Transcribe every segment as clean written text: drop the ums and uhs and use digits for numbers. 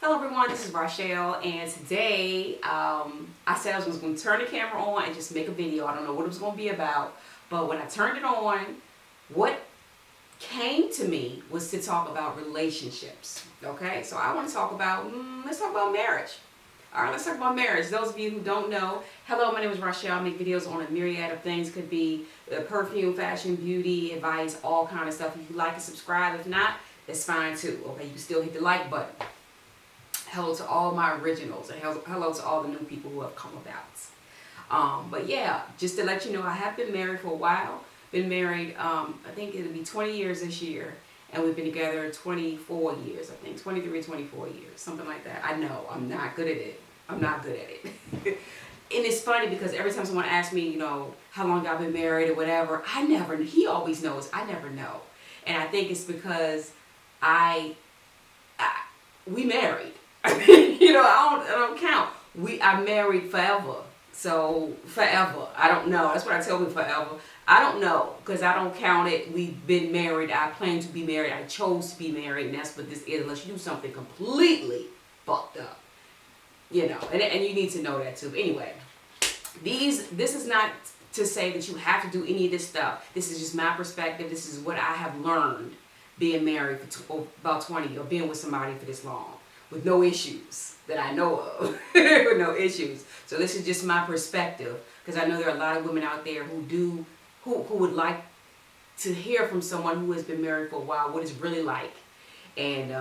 Hello everyone, this is Rachelle, and today I said I was going to turn the camera on and just make a video. I don't know what it was going to be about, but when I turned it on, what came to me was to talk about relationships. Okay, so I want to talk about, let's talk about marriage. All right, let's talk about marriage. Those of you who don't know, hello, my name is Rachelle. I make videos on a myriad of things. Could be perfume, fashion, beauty, advice, all kind of stuff. If you like and subscribe, if not, it's fine too. Okay, you can still hit the like button. Hello to all my originals, and hello to all the new people who have come about. But yeah, just to let you know, I have been married for a while. Been married, I think it'll be 20 years this year, and we've been together 24 years, I think, 23, 24 years, something like that. I know, I'm not good at it. I'm not good at it. And it's funny because every time someone asks me, you know, how long I've been married or whatever, he always knows, I never know. And I think it's because we married. You know, I don't count. I married forever. So forever. I don't know. That's what I tell me, forever. I don't know because I don't count it. We've been married. I plan to be married. I chose to be married, and that's what this is. Unless you do something completely fucked up, you know. And you need to know that too. But anyway, this is not to say that you have to do any of this stuff. This is just my perspective. This is what I have learned being married for about 20 or being with somebody for this long. With no issues that I know of. With no issues. So this is just my perspective, because I know there are a lot of women out there who would like to hear from someone who has been married for a while what it's really like, and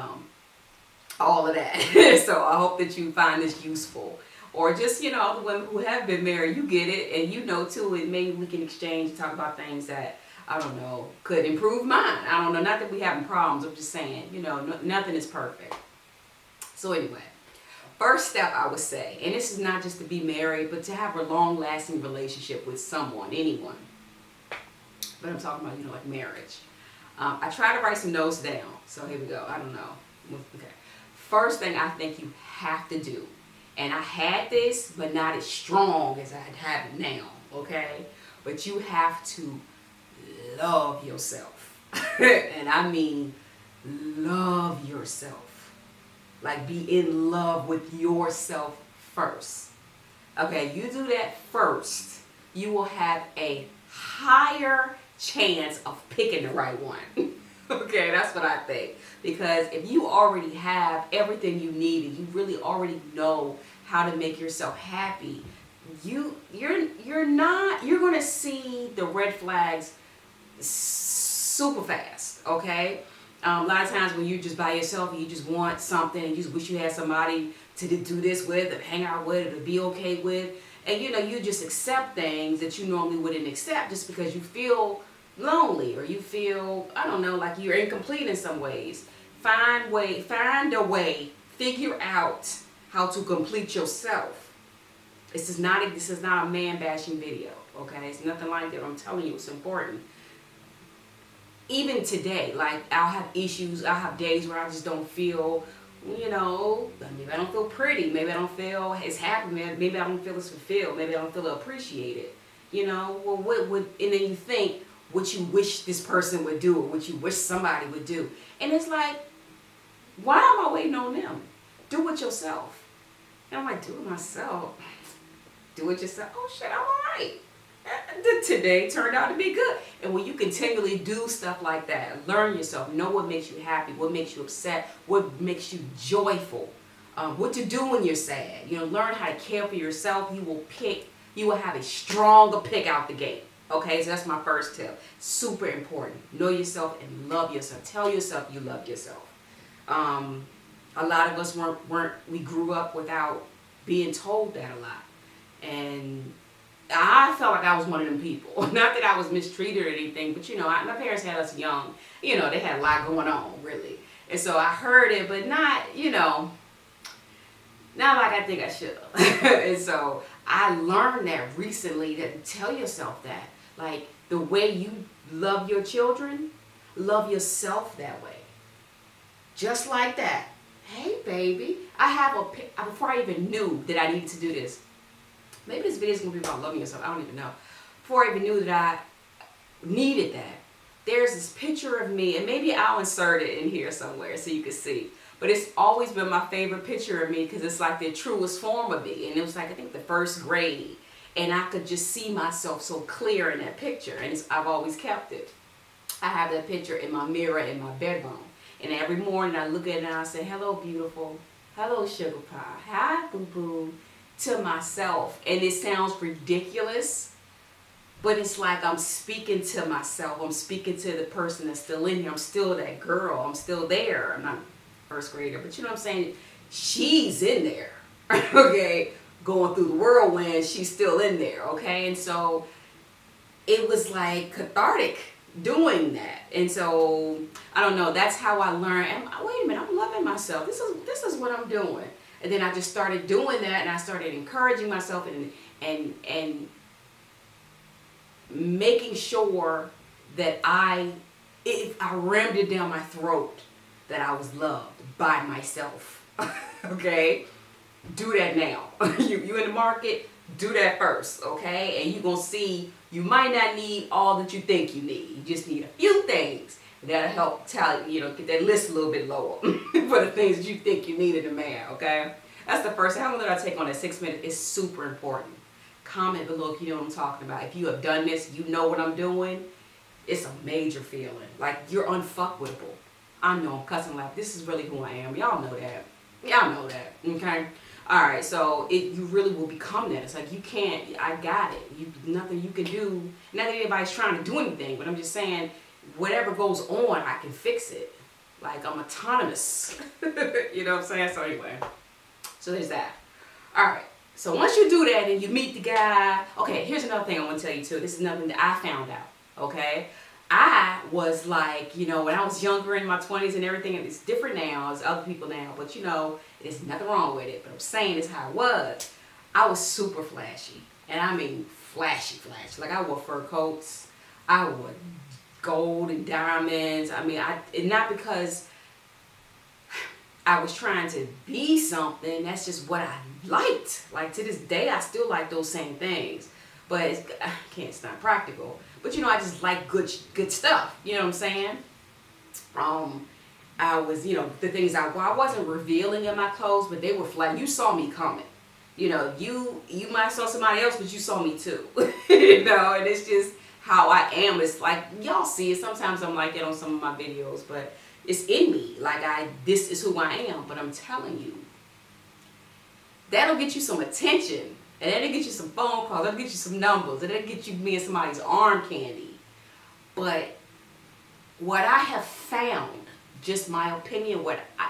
all of that. So I hope that you find this useful, or just, you know, all the women who have been married, you get it, and you know too, and maybe we can exchange and talk about things that, I don't know, could improve mine. I don't know, not that we having problems, I'm just saying, you know, nothing is perfect. So anyway, first step I would say, and this is not just to be married, but to have a long-lasting relationship with someone, anyone. But I'm talking about, you know, like marriage. I try to write some notes down. So here we go. I don't know. Okay. First thing I think you have to do, and I had this, but not as strong as I have it now, okay? But you have to love yourself. And I mean love yourself. Like, be in love with yourself first. Okay, you do that first, you will have a higher chance of picking the right one. Okay, that's what I think. Because if you already have everything you need and you really already know how to make yourself happy, you're gonna see the red flags super fast. Okay. A lot of times when you're just by yourself and you just want something and you just wish you had somebody to do this with, or hang out with, or to be okay with, and you know, you just accept things that you normally wouldn't accept just because you feel lonely, or you feel, I don't know, like you're incomplete in some ways. Find a way, figure out how to complete yourself. This is not a man bashing video, okay? It's nothing like that. I'm telling you, it's important. Even today, like, I'll have issues, I'll have days where I just don't feel, you know, maybe I don't feel pretty, maybe I don't feel as happy, maybe I don't feel as fulfilled, maybe I don't feel appreciated, you know. Well, what would, and then you think what you wish this person would do, or what you wish somebody would do, and it's like, why am I waiting on them? Do it yourself. And I'm like, do it myself? Do it yourself? Oh shit, I'm alright. Today turned out to be good. And when you continually do stuff like that, learn yourself, know what makes you happy, what makes you upset, what makes you joyful, what to do when you're sad. You know, learn how to care for yourself. You will have a stronger pick out the gate. Okay, so that's my first tip. Super important. Know yourself and love yourself. Tell yourself you love yourself. A lot of us we grew up without being told that a lot. And I felt like I was one of them people. Not that I was mistreated or anything, but you know, my parents had us young. You know, they had a lot going on, really. And so I heard it, but not, you know, not like I think I should have. And so I learned that recently, that tell yourself that. Like, the way you love your children, love yourself that way. Just like that. Hey, baby, I have before I even knew that I needed to do this. Maybe this video is going to be about loving yourself. I don't even know. Before I even knew that I needed that, there's this picture of me, and maybe I'll insert it in here somewhere so you can see. But it's always been my favorite picture of me because it's like the truest form of me. And it was like, I think the first grade. And I could just see myself so clear in that picture. And I've always kept it. I have that picture in my mirror in my bedroom. And every morning I look at it and I say, hello, beautiful. Hello, sugar pie. Hi, boo-boo. To myself. And it sounds ridiculous. But it's like I'm speaking to myself. I'm speaking to the person that's still in here. I'm still that girl. I'm still there. I'm not first grader. But you know what I'm saying? She's in there. Okay? Going through the whirlwind. She's still in there. Okay? And so it was like cathartic doing that. And so I don't know. That's how I learned. And wait a minute. I'm loving myself. This is what I'm doing. And then I just started doing that. And I started encouraging myself and making sure that if I rammed it down my throat that I was loved by myself. Okay? Do that now. You in the market, do that first, okay? And you're going to see you might not need all that you think you need. You just need a few things that'll help get that list a little bit lower for the things that you think you need in a man, okay? That's the first thing. How long did I take on that 6 minutes? It's super important. Comment below if you know what I'm talking about. If you have done this, you know what I'm doing. It's a major feeling. Like you're unfuckwittable. I know I'm cussing like this is really who I am. Y'all know that. Y'all know that. Okay? Alright, so you really will become that. It's like you can't, I got it. Nothing you can do. Not that anybody's trying to do anything, but I'm just saying whatever goes on, I can fix it. Like I'm autonomous. You know what I'm saying? So anyway. So there's that. Alright. So once you do that and you meet the guy, okay, here's another thing I want to tell you too. This is nothing that I found out, okay? I was like, when I was younger in my 20s and everything, and it's different now, it's other people now, but there's nothing wrong with it. But I'm saying it's how it was. I was super flashy. And I mean flashy. Like I wore fur coats. I wore gold and diamonds. I mean, not because I was trying to be something. That's just what I liked. Like to this day, I still like those same things. But it's not practical. But I just like good stuff. You know what I'm saying? I was, the things I wasn't revealing in my clothes, but they were flat. You saw me coming. You might have saw somebody else, but you saw me too. And it's just how I am. It's like, y'all see it. Sometimes I'm like it on some of my videos, but it's in me. Like this is who I am. But I'm telling you, that'll get you some attention. And that'll get you some phone calls. That'll get you some numbers. And that'll get you being somebody's arm candy. But what I have found, just my opinion,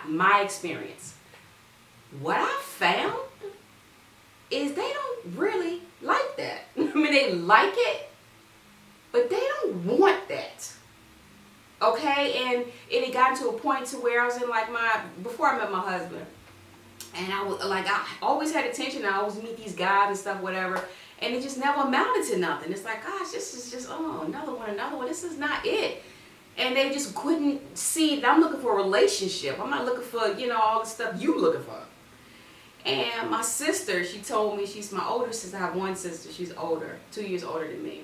my experience, what I found is they don't really like that. I mean, they like it, but they don't want that. Okay? And it got to a point to where I was in before I met my husband. And I was like, I always had attention. I always meet these guys and stuff, whatever. And it just never amounted to nothing. It's like, gosh, this is just, another one. This is not it. And they just couldn't see that I'm looking for a relationship. I'm not looking for, all the stuff you looking for. And my sister, she told me, she's my older sister. I have one sister. She's older, 2 years older than me.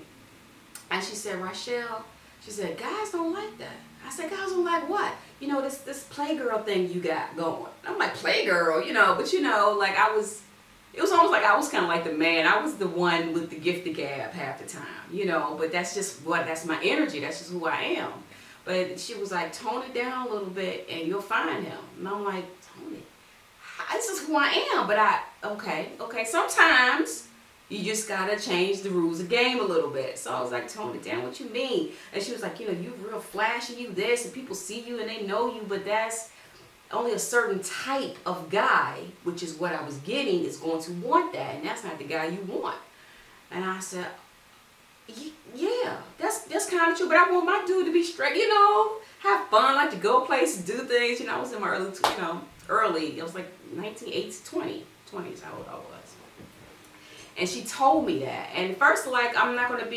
And she said, Rachelle, she said, guys don't like that. I said, guys don't like what? This playgirl thing you got going. I'm like, playgirl, but like it was almost like I was kind of like the man. I was the one with the gift of gab half the time, but that's my energy. That's just who I am. But she was like, tone it down a little bit and you'll find him. And I'm like, tone it. This is who I am. But okay. Sometimes you just gotta change the rules of the game a little bit. So I was like, tone it down, what you mean? And she was like, you real flashy, you this, and people see you and they know you, but that's only a certain type of guy, which is what I was getting, is going to want that, and that's not the guy you want. And I said, yeah, that's kind of true, but I want my dude to be straight, have fun, like to go places, do things. I was in my early, it was like 20s, how old I was. And she told me that. And first, I'm not gonna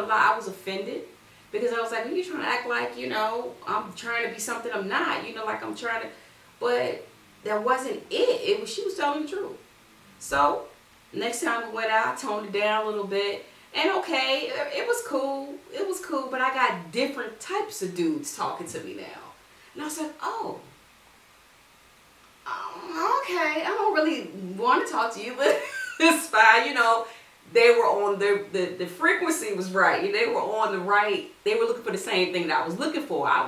lie, I was offended. Because I was like, you trying to act like, I'm trying to be something I'm not. Like I'm trying to, but that wasn't it. She was telling the truth. So, next time we went out, I toned it down a little bit. And okay, it was cool. But I got different types of dudes talking to me now. And I was like, oh, okay, I don't really want to talk to you, but it's fine. You know, they were on the frequency was right. They were on the right. They were looking for the same thing that I was looking for. I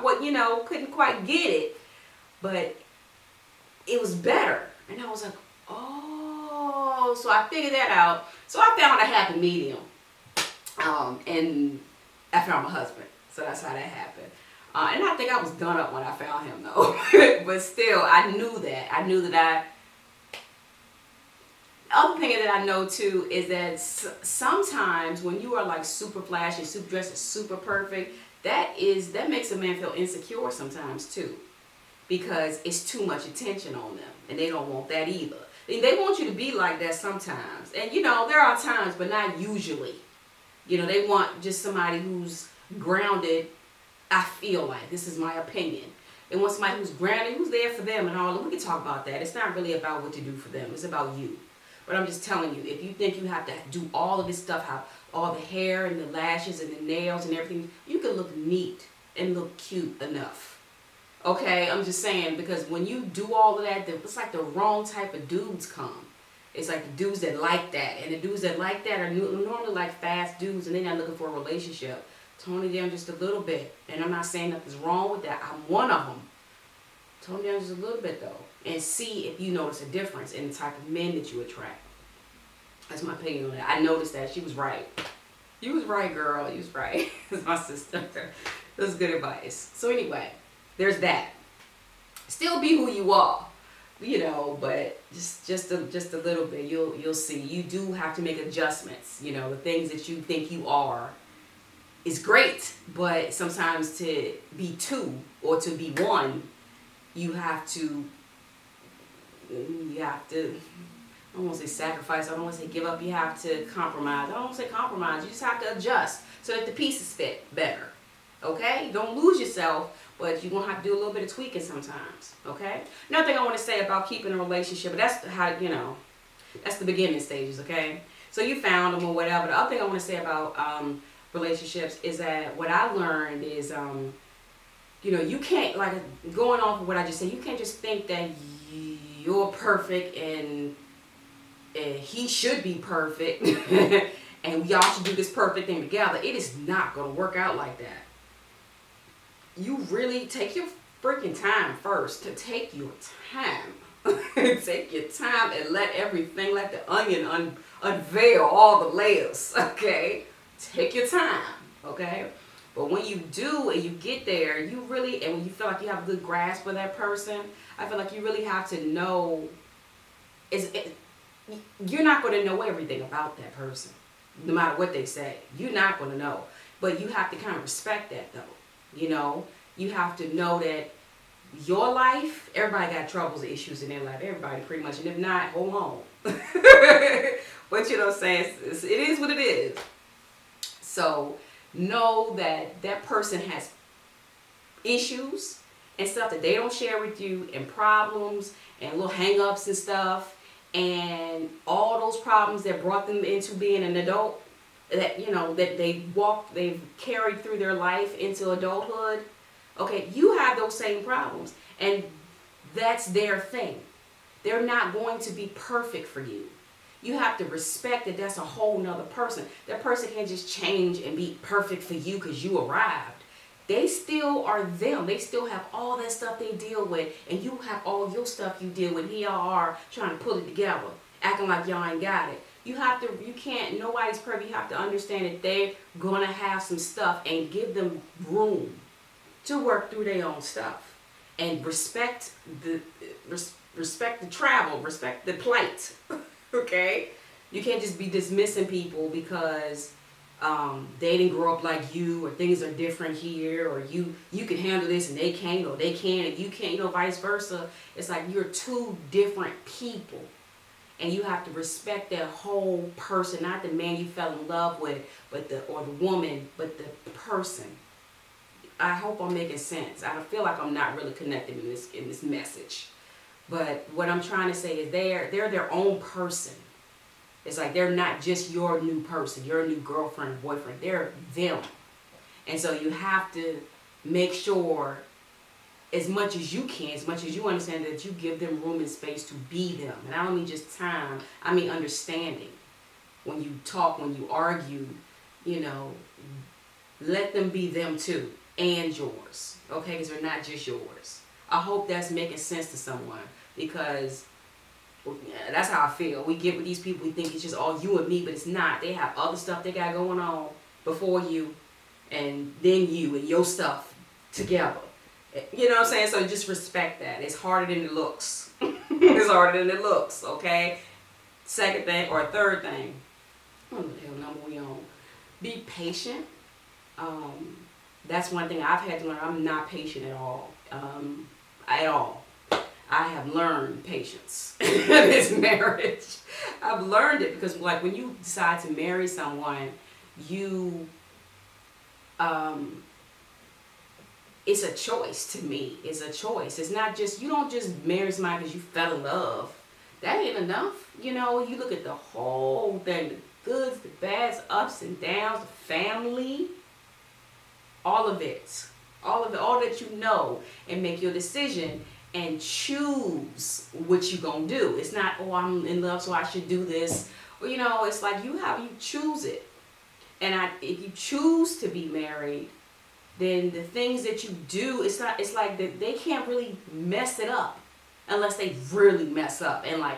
couldn't quite get it, but it was better. And I was like, oh, so I figured that out. So I found a happy medium. And I found my husband. So that's how that happened. And I think I was done up when I found him though. But still, I knew that the other thing that I know too is that sometimes when you are like super flashy, super dressed, and super perfect, that makes a man feel insecure sometimes too. Because it's too much attention on them. And they don't want that either. They want you to be like that sometimes. And there are times, but not usually. They want just somebody who's grounded. I feel like, this is my opinion. They want somebody who's grounded, who's there for them and all. We can talk about that. It's not really about what to do for them. It's about you. But I'm just telling you, if you think you have to do all of this stuff, have all the hair and the lashes and the nails and everything, you can look neat and look cute enough. Okay, I'm just saying, because when you do all of that, it's like the wrong type of dudes come. It's like the dudes that like that. And the dudes that like that are normally like fast dudes, and they're not looking for a relationship. Tone it down just a little bit. And I'm not saying nothing's wrong with that. I'm one of them. Tone it down just a little bit, though. And see if you notice a difference in the type of men that you attract. That's my opinion on that. I noticed that. She was right. You was right, girl. You was right. That's my sister. That was good advice. So anyway, there's that. Still be who you are, but just a little bit. You'll see. You do have to make adjustments. The things that you think you are is great, but sometimes to be two or to be one, you have to. I don't want to say sacrifice. I don't want to say give up. You have to compromise. I don't want to say compromise. You just have to adjust so that the pieces fit better. Okay? Don't lose yourself, but you're going to have to do a little bit of tweaking sometimes. Okay? Another thing I want to say about keeping a relationship, but that's how, that's the beginning stages, okay? So you found them or whatever. The other thing I want to say about relationships is that what I learned is, you can't, like, going off of what I just said, you can't just think that you're perfect and he should be perfect and y'all should do this perfect thing together. It is not going to work out like that. You really take your freaking time first. To take your time. Take your time and let the onion unveil all the layers, okay? Take your time, okay? But when you do and you get there, and when you feel like you have a good grasp of that person, I feel like you really have to know, you're not going to know everything about that person, no matter what they say. You're not going to know. But you have to kind of respect that, though. You have to know that your life, everybody got troubles and issues in their life. Everybody, pretty much. And if not, hold on. But you know what I'm saying? It is what it is. So know that that person has issues and stuff that they don't share with you, and problems and little hang-ups and stuff, and all those problems that brought them into being an adult, that that they've carried through their life into adulthood. Okay, you have those same problems, and that's their thing. They're not going to be perfect for you. You have to respect that that's a whole nother person. That person can't just change and be perfect for you because you arrived. They still are them. They still have all that stuff they deal with, and you have all your stuff you deal with. Here y'all are trying to pull it together, acting like y'all ain't got it. Nobody's perfect. You have to understand that they're gonna have some stuff, and give them room to work through their own stuff, and respect the travel, respect the plight. Okay, you can't just be dismissing people because they didn't grow up like you, or things are different here, or you can handle this and they can't, or they can and you can't, vice versa. It's like you're two different people, and you have to respect that whole person, not the man you fell in love with, or the woman, but the person. I hope I'm making sense. I feel like I'm not really connected in this message. But what I'm trying to say is they're their own person. It's like they're not just your new person, your new girlfriend, boyfriend. They're them. And so you have to make sure as much as you can, as much as you understand, that you give them room and space to be them. And I don't mean just time, I mean understanding. When you talk, when you argue, you know, let them be them too, and yours, okay? Because they're not just yours. I hope that's making sense to someone, because that's how I feel. We get with these people, we think it's just all you and me, but it's not. They have other stuff they got going on before you, and then you and your stuff together. You know what I'm saying? So just respect that. It's harder than it looks. It's harder than it looks, okay? Second thing, or third thing, I don't know what the hell number we on. Be patient. That's one thing I've had to learn. I'm not patient at all. At all. I have learned patience in this marriage. I've learned it because, like, when you decide to marry someone, you, it's a choice to me. It's a choice. It's not just, you don't just marry somebody because you fell in love. That ain't enough. You know, you look at the whole thing, the goods, the bads, ups and downs, the family, all of it, all that you know, and make your decision and choose what you gonna do. It's not, oh, I'm in love, so I should do this. Or, you know, it's like you choose it. And if you choose to be married, then the things that you do, it's like that they can't really mess it up unless they really mess up. And like,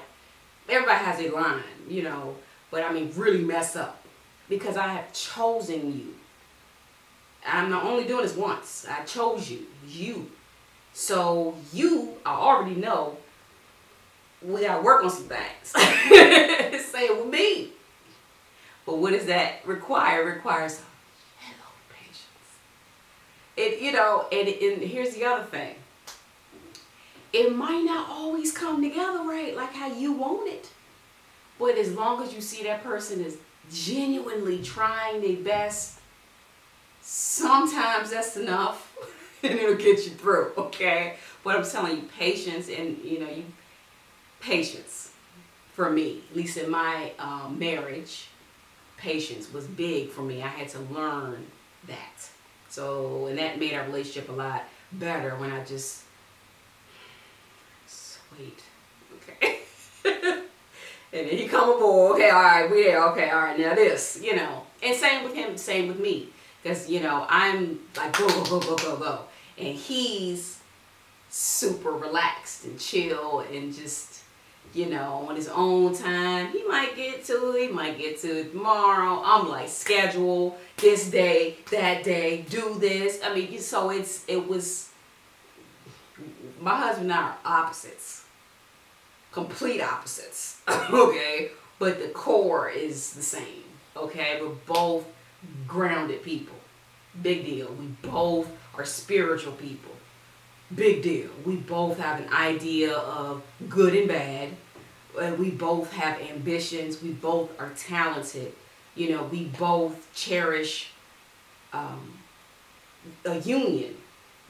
everybody has a line, you know, but I mean really mess up, because I have chosen you. I'm not only doing this once. I chose you. So you, I already know we gotta work on some things. Same with me. But what does that require? It requires patience. It, you know, and here's the other thing. It might not always come together right, like how you want it. But as long as you see that person is genuinely trying their best, sometimes that's enough, and it'll get you through, okay? But I'm telling you, patience, and patience for me, at least in my marriage, patience was big for me. I had to learn that. So, and that made our relationship a lot better when I just wait, okay? And then he come aboard, okay, all right, we there, okay, all right, now this, you know. And same with him, same with me. Because, you know, I'm like, go, go, go, go, go, go. And he's super relaxed and chill and just, you know, on his own time. He might get to it, he might get to it tomorrow. I'm like, schedule this day, that day, do this. I mean, so it was, my husband and I are opposites. Complete opposites, okay? But the core is the same, okay? We're both grounded people. Big deal. We both are spiritual people. Big deal. We both have an idea of good and bad. We both have ambitions. We both are talented. You know, we both cherish a union.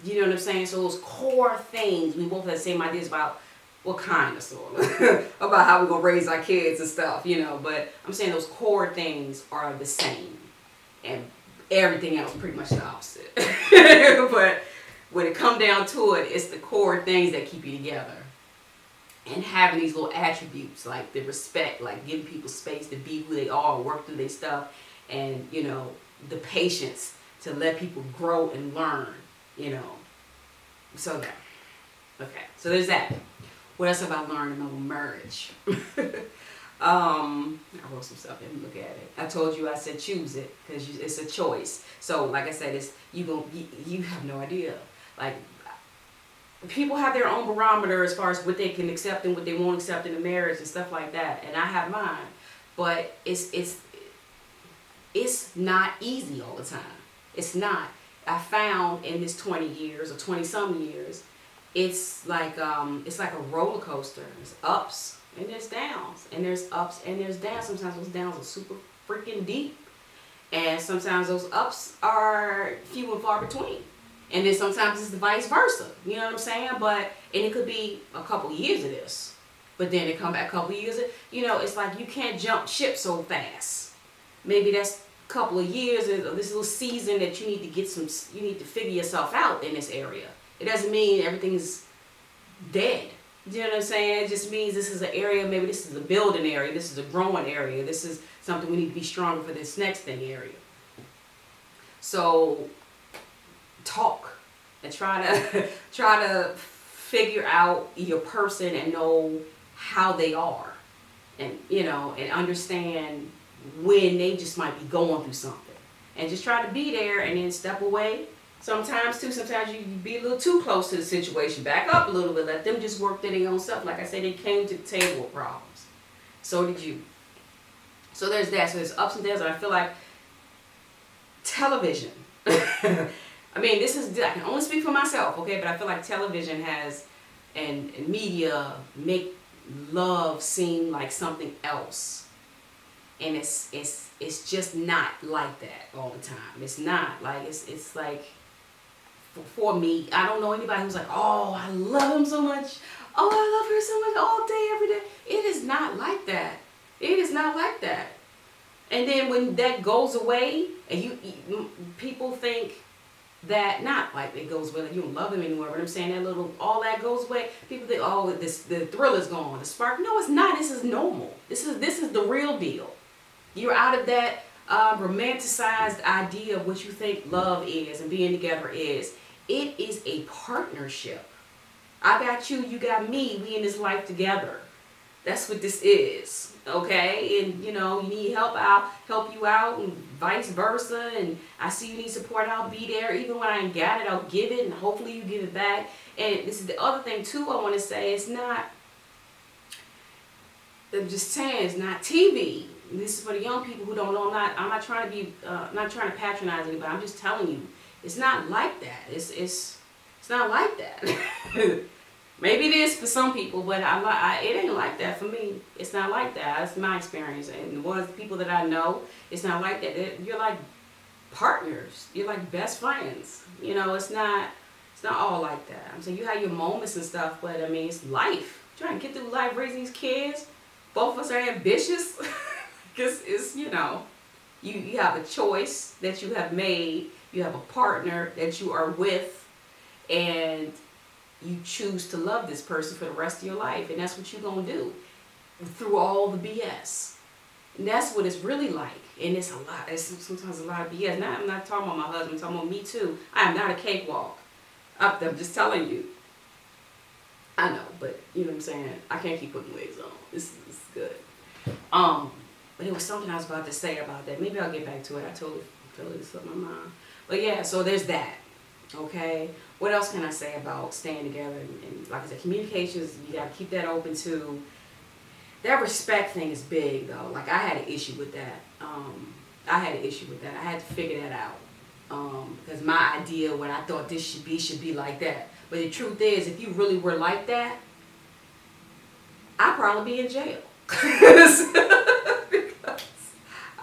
You know what I'm saying? So those core things, we both have the same ideas about what kind of sort of, about how we're going to raise our kids and stuff, you know. But I'm saying those core things are the same. And everything else pretty much the opposite. But when it come down to it, it's the core things that keep you together. And having these little attributes, like the respect, like giving people space to be who they are, work through their stuff, and, you know, the patience to let people grow and learn, you know. So that. Okay, so there's that. What else have I learned about marriage? I wrote some stuff in, look at it. I told you, I said choose it, because it's a choice. So like I said, it's you have no idea. Like, people have their own barometer as far as what they can accept and what they won't accept in a marriage and stuff like that. And I have mine. But it's not easy all the time. It's not. I found in this 20 years or 20 some years, it's like a roller coaster. There's ups and there's downs, and there's ups and there's downs. Sometimes those downs are super freaking deep, and sometimes those ups are few and far between. And then sometimes it's the vice versa. You know what I'm saying? And it could be a couple years of this, but then it come back a couple years. You know, it's like you can't jump ship so fast. Maybe that's a couple of years of this little season that you need to you need to figure yourself out in this area. It doesn't mean everything's dead. You know what I'm saying? It just means this is an area, maybe this is a building area, this is a growing area, this is something we need to be stronger for this next thing area. So talk and try to figure out your person and know how they are, and and understand when they just might be going through something, and just try to be there and then step away. Sometimes you be a little too close to the situation. Back up a little bit. Let them just work their own stuff. Like I said, they came to the table with problems. So did you. So there's that. So there's ups and downs. And I feel like television. I mean, I can only speak for myself, okay? But I feel like television has, and media make love seem like something else. And it's just not like that all the time. It's not. Like, it's like, for me, I don't know anybody who's like, oh, I love him so much. Oh, I love her so much all day, every day. It is not like that. It is not like that. And then when that goes away, and people think that, not like it goes away, like you don't love them anymore, but I'm saying all that goes away. People think, oh, the thrill is gone, the spark. No, it's not. This is normal. This is the real deal. You're out of that romanticized idea of what you think love is and being together is. It is a partnership. I got you, you got me, we in this life together. That's what this is, okay? And you need help, I'll help you out, and vice versa. And I see you need support, I'll be there. Even when I ain't got it, I'll give it, and hopefully you give it back. And this is the other thing too I want to say, I'm just saying, it's not TV. This is for the young people who don't know. I'm not trying to be, not trying to patronize anybody. I'm just telling you, it's not like that. It's not like that. Maybe it is for some people, but it ain't like that for me. It's not like that. That's my experience. And the people that I know, it's not like that. You're like partners. You're like best friends. It's not all like that. I'm saying you have your moments and stuff, but I mean, it's life. Trying to get through life, raising these kids. Both of us are ambitious. Because it's, you have a choice that you have made. You have a partner that you are with. And you choose to love this person for the rest of your life. And that's what you're going to do through all the BS. And that's what it's really like. And it's a lot. It's sometimes a lot of BS. Now, I'm not talking about my husband. I'm talking about me too. I am not a cakewalk. I'm just telling you. I know, but you know what I'm saying? I can't keep putting wigs on. This is good. But it was something I was about to say about that. Maybe I'll get back to it. I totally slipped my mind. But yeah, so there's that. Okay? What else can I say about staying together? And like I said, communications, you got to keep that open too. That respect thing is big though. Like I had an issue with that. I had to figure that out. Because my idea, what I thought this should be like that. But the truth is, if you really were like that, I'd probably be in jail. Because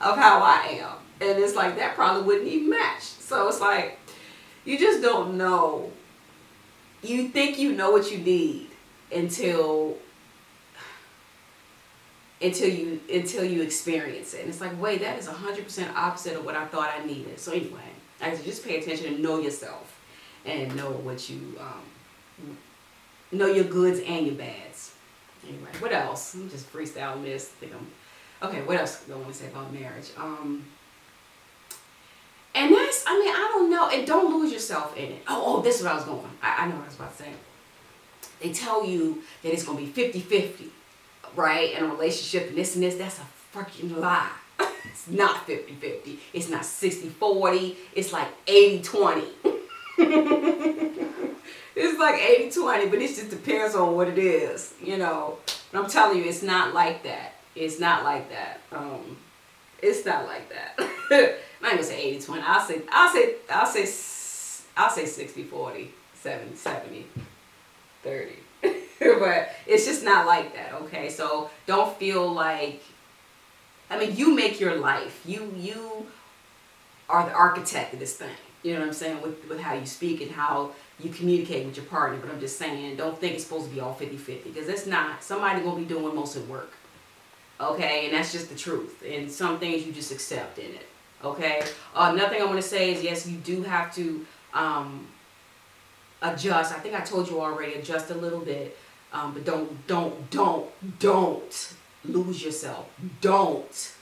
of how I am. And it's like, that probably wouldn't even match. So it's like, you just don't know. You think you know what you need until you experience it. And it's like, wait, that is 100% opposite of what I thought I needed. So anyway, I said, just pay attention and know yourself. And know what you, know your goods and your bads. Anyway, what else? I'm just freestyling this. Okay, what else do I want to say about marriage? And that's, I don't know. And don't lose yourself in it. Oh, this is where I was going. I know what I was about to say. They tell you that it's going to be 50-50, right? In a relationship and this. That's a freaking lie. It's not 50-50. It's not 60-40. It's like 80-20. It's like 80-20, but it just depends on what it is, But I'm telling you, it's not like that. It's not like that. It's not like that. I'm not gonna say 80-20. I'll say 60-40, 70-30. But it's just not like that, okay? So don't feel like, you make your life. You are the architect of this thing. You know what I'm saying? With how you speak and how you communicate with your partner. But I'm just saying, don't think it's supposed to be all 50-50. Because it's not. Somebody going to be doing most of the work. Okay? And that's just the truth. And some things you just accept in it. Okay? Another thing I want to say is, yes, you do have to adjust. I think I told you already, adjust a little bit. But don't lose yourself. Don't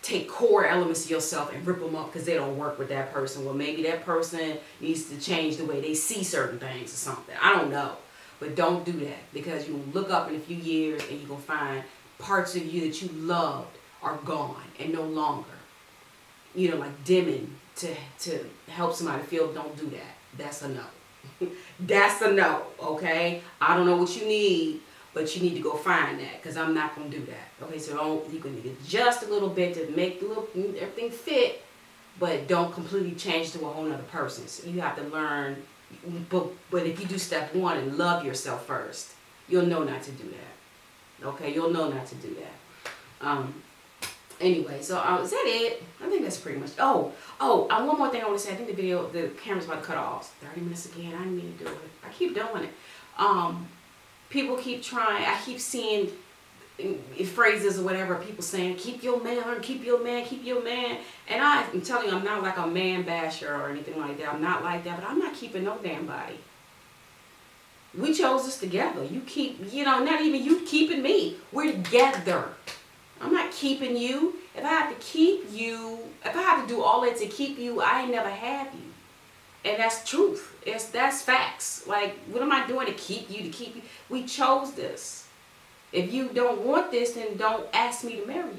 take core elements of yourself and rip them up because they don't work with that person. Well, maybe that person needs to change the way they see certain things or something. I don't know. But don't do that, because you'll look up in a few years and you're going to find parts of you that you loved are gone and no longer. You know, like dimming to help somebody feel. Don't do that. That's a no. That's a no, okay? I don't know what you need, but you need to go find that, because I'm not going to do that. Okay, so you can adjust a little bit to make everything fit, but don't completely change to a whole other person. So you have to learn, but if you do step one and love yourself first, you'll know not to do that. Okay, you'll know not to do that. Anyway, so is that it? I think that's pretty much. One more thing I want to say. I think the camera's about to cut off. 30 minutes again. I didn't mean to do it. I keep doing it. People keep trying. I keep seeing phrases or whatever. People saying, "Keep your man, keep your man, keep your man." And I'm telling you, I'm not like a man basher or anything like that. I'm not like that. But I'm not keeping no damn body. We chose this together. You keep, not even you keeping me. We're together. I'm not keeping you. If I have to keep you, if I have to do all that to keep you, I ain't never have you. And that's truth. That's facts. Like, what am I doing to keep you, We chose this. If you don't want this, then don't ask me to marry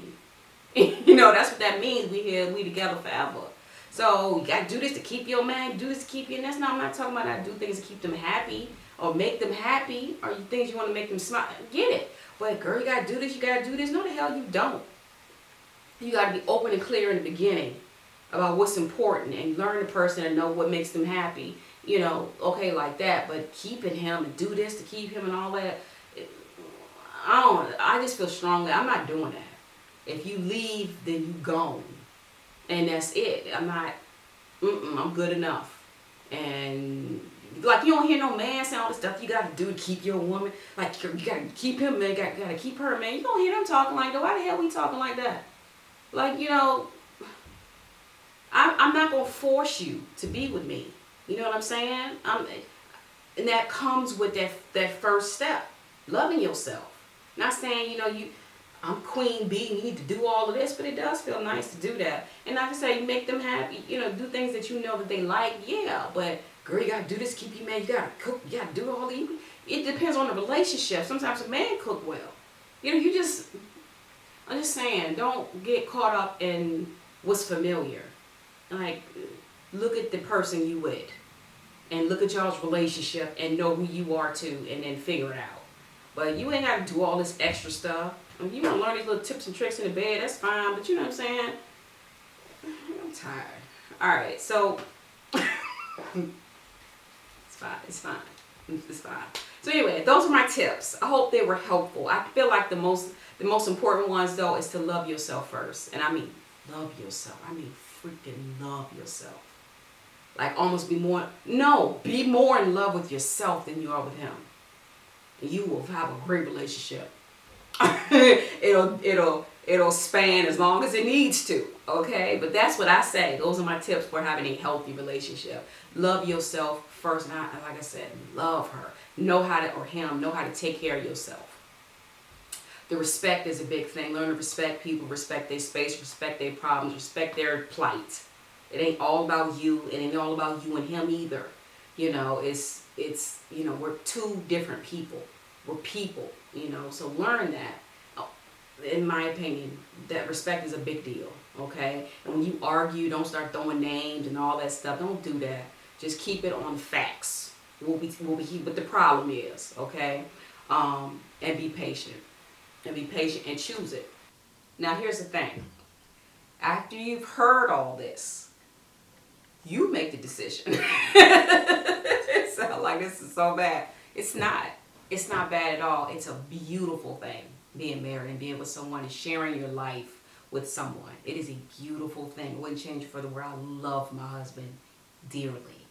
you. That's what that means. We together forever. So you gotta do this to keep your man, do this to keep you. And I'm not talking about I do things to keep them happy or make them happy, or things you want to make them smile. Get it. But girl, you gotta do this, you gotta do this. No, the hell you don't. You gotta be open and clear in the beginning about what's important and learn the person and know what makes them happy. Okay, like that. But keeping him and do this to keep him and all that, I just feel strongly, I'm not doing that. If you leave, then you gone. And that's it. I'm good enough. And like, you don't hear no man saying all the stuff you gotta do to keep your woman. Like, you gotta keep him, man, gotta keep her, man. You don't hear them talking like that. Why the hell we talking like that? Like, I'm not gonna force you to be with me. You know what I'm saying? And that comes with that first step, loving yourself. Not saying, I'm queen bee and you need to do all of this, but it does feel nice to do that. And not to say make them happy, do things that you know that they like, yeah, but girl, you gotta do this, keep you man, you gotta cook, you gotta do all these. It depends on the relationship. Sometimes a man cook well. I'm just saying, don't get caught up in what's familiar. Like, look at the person you with and look at y'all's relationship and know who you are too, and then figure it out. But you ain't gotta do all this extra stuff. If you want to learn these little tips and tricks in the bed, that's fine. But you know what I'm saying? I'm tired. All right, so it's fine. So anyway, those are my tips. I hope they were helpful. I feel like the most important ones though is to love yourself first. And I mean love yourself. I mean freaking love yourself. Like almost be more in love with yourself than you are with him. And you will have a great relationship. It'll span as long as it needs to, okay? But that's what I say. Those are my tips for having a healthy relationship. Love yourself first. Not like I said, love her. Know how to take care of yourself. The respect is a big thing. Learn to respect people, respect their space, respect their problems, respect their plight. It ain't all about you. It ain't all about you and him either. It's we're two different people. We're people, so learn that. In my opinion, that respect is a big deal, okay? And when you argue, don't start throwing names and all that stuff. Don't do that. Just keep it on facts. What the problem is, okay? And be patient. And choose it. Now, here's the thing. After you've heard all this, you make the decision. It sounds like this is so bad. It's not. It's not bad at all. It's a beautiful thing, being married and being with someone and sharing your life with someone. It is a beautiful thing. I wouldn't change it for the world. I love my husband dearly.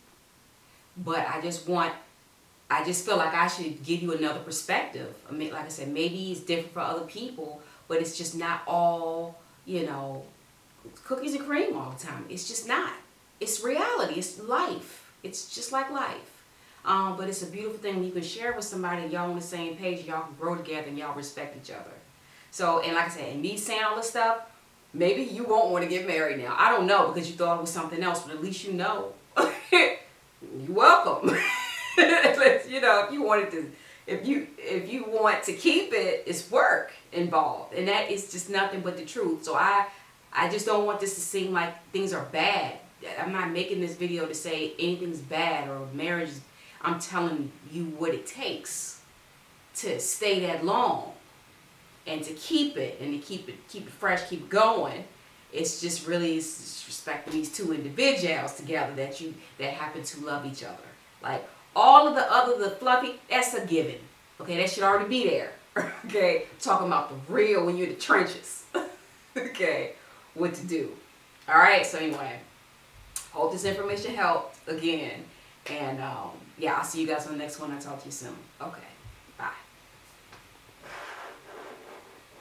But I just feel like I should give you another perspective. I mean, like I said, maybe it's different for other people, but it's just not all, cookies and cream all the time. It's just not. It's reality. It's life. It's just like life. But it's a beautiful thing when you can share with somebody, y'all on the same page, y'all can grow together and y'all respect each other. So, and like I said, and me saying all this stuff, maybe you won't want to get married now. I don't know, because you thought it was something else, but at least you know. You're welcome. You know, if you wanted to, if you want to keep it, it's work involved, and that is just nothing but the truth. So I just don't want this to seem like things are bad. I'm not making this video to say anything's bad or marriage. I'm telling you what it takes to stay that long and to keep it and to keep it fresh, keep going. It's just really respecting these two individuals together that happen to love each other. Like all of the fluffy, that's a given. Okay, that should already be there. Okay, talking about the real when you're in the trenches. Okay, what to do. All right, so anyway, hope this information helped again. And yeah, I'll see you guys on the next one. I'll talk to you soon. Okay.